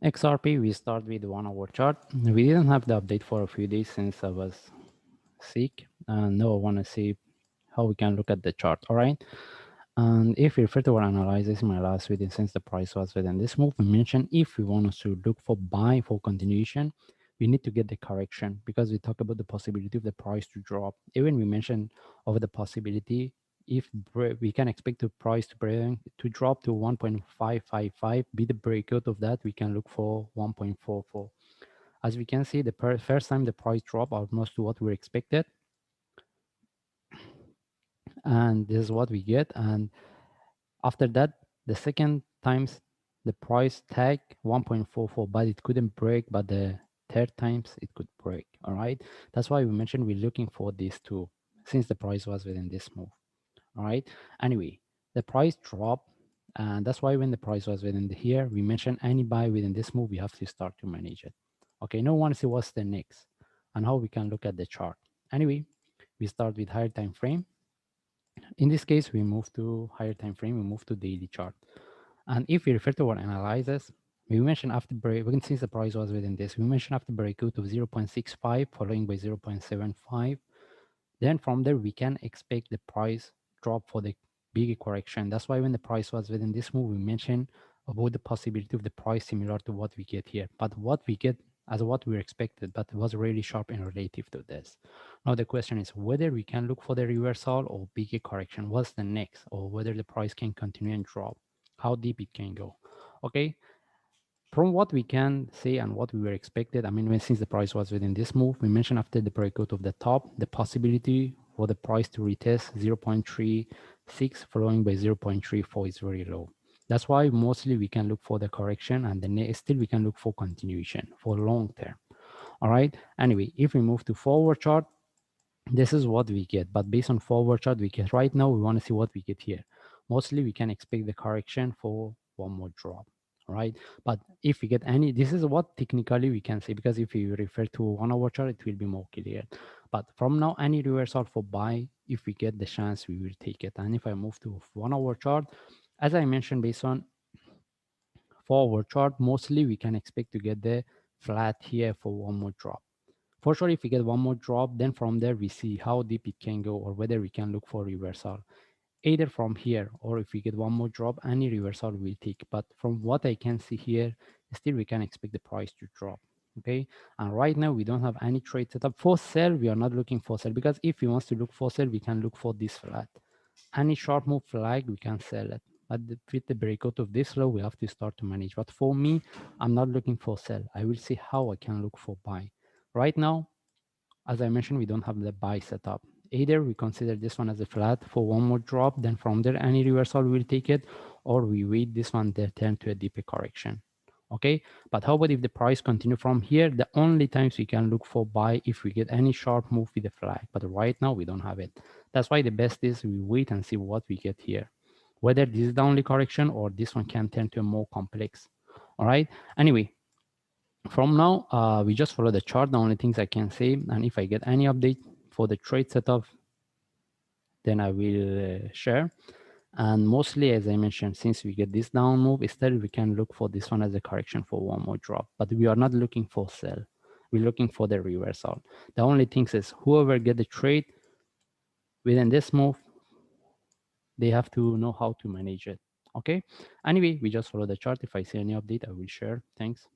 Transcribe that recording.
XRP, we start with 1 hour chart. We didn't have the update for a few days since I was sick. And now I want to see how we can look at the chart. All right. And if we refer to our analysis in my last video, since the price was within this move, we mentioned if we want to look for buy for continuation, we need to get the correction because we talk about the possibility of the price to drop. Even we mentioned of the possibility if we can expect the price to drop to 1.555, be the breakout of that, we can look for 1.44. As we can see, the first time the price dropped almost to what we expected, and this is what we get. And after that, the second times the price tag 1.44, but it couldn't break, but the third times it could break. All right. That's why we mentioned we're looking for these two since the price was within this move. All right. Anyway, the price dropped. And that's why when the price was within here, we mentioned any buy within this move, we have to start to manage it. Okay. Now, want to see what's the next and how we can look at the chart. Anyway, we start with higher time frame. In this case, we move to higher time frame, we move to daily chart. And if we refer to our analysis, we mentioned after break, we can see the price was within this. We mentioned after breakout of 0.65, following by 0.75. Then from there, we can expect the price drop for the big correction. That's why when the price was within this move, we mentioned about the possibility of the price similar to what we get here. But what we get as what we expected, but it was really sharp in relative to this. Now the question is whether we can look for the reversal or bigger correction. What's the next? Or whether the price can continue and drop. How deep it can go. Okay, from what we can say and what we were expected, I mean, since the price was within this move, we mentioned after the breakout of the top, the possibility for the price to retest 0.36 following by 0.34 is very low. That's why mostly we can look for the correction and then still we can look for continuation for long term. All right. Anyway, if we move to forward chart, this is what we get. But based on forward chart we get right now, we want to see what we get here. Mostly we can expect the correction for one more drop. Right, but if we get any, this is what technically we can say, because if you refer to 1 hour chart it will be more clear. But from now, any reversal for buy, if we get the chance, we will take it. And if I move to 1 hour chart, as I mentioned, based on forward chart, mostly we can expect to get the flat here for one more drop. For sure, if we get one more drop, then from there we see how deep it can go or whether we can look for reversal. Either from here or if we get one more drop, any reversal will take. But from what I can see here, still we can expect the price to drop. Okay, and right now we don't have any trade setup for sell. We are not looking for sell, because if we want to look for sell, we can look for this flat. Any short move flag, we can sell it. But with the breakout of this low, we have to start to manage. But for me, I'm not looking for sell. I will see how I can look for buy. Right now, as I mentioned, we don't have the buy setup. Either we consider this one as a flat for one more drop, then from there any reversal we'll take it, or we wait this one to turn to a deeper correction. Okay, but how about if the price continue from here? The only times we can look for buy if we get any sharp move with the flag, but right now we don't have it. That's why the best is we wait and see what we get here, whether this is the only correction or this one can turn to a more complex. All right, anyway, from now, we just follow the chart, the only things I can say. And if I get any update for the trade setup, then I will share. And mostly, as I mentioned, since we get this down move, instead we can look for this one as a correction for one more drop. But we are not looking for sell. We're looking for the reversal. The only thing is whoever get the trade within this move, they have to know how to manage it. Okay. Anyway, we just follow the chart. If I see any update, I will share. Thanks.